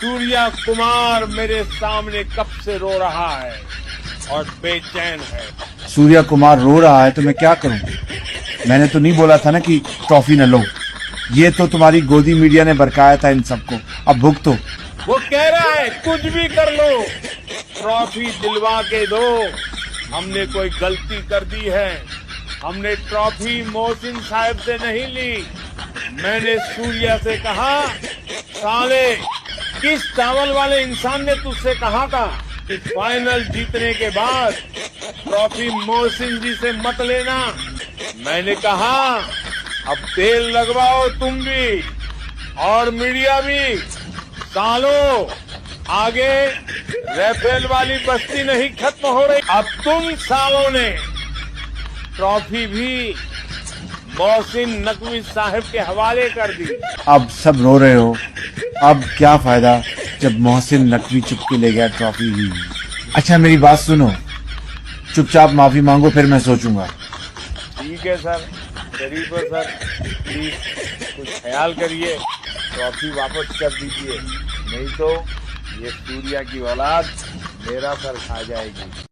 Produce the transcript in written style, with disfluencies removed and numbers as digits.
सूर्या कुमार मेरे सामने कब से रो रहा है और बेचैन है। सूर्या कुमार रो रहा है तो मैं क्या करूं? मैंने तो नहीं बोला था ना कि ट्रॉफी न लो। ये तो तुम्हारी गोदी मीडिया ने बरकाया था इन सबको। अब भुगतो। वो कह रहा है कुछ भी कर लो, ट्रॉफी दिलवा के दो। हमने कोई गलती कर दी है। हमने ट्रॉफी मोहसिन साहब से नहीं ली। मैंने सूर्या से कहा, साले किस चावल वाले इंसान ने तुझसे कहा था कि फाइनल जीतने के बाद ट्रॉफी मोहसिन जी से मत लेना। मैंने कहा अब तेल लगवाओ तुम भी और मीडिया भी। सालों आगे राफेल वाली बस्ती नहीं खत्म हो रही। अब तुम सालों ने ट्रॉफी भी मोहसिन नकवी साहब के हवाले कर दी। अब सब रो रहे हो। अब क्या फायदा जब मोहसिन नकवी चुपके ले गया ट्रॉफी ही। अच्छा मेरी बात सुनो, चुपचाप माफी मांगो फिर मैं सोचूंगा। ठीक है सर, गरीब है सर, प्लीज कुछ ख्याल करिए, ट्रॉफी वापस कर दीजिए, नहीं तो ये सूर्या की औलाद मेरा सर खा जाएगी।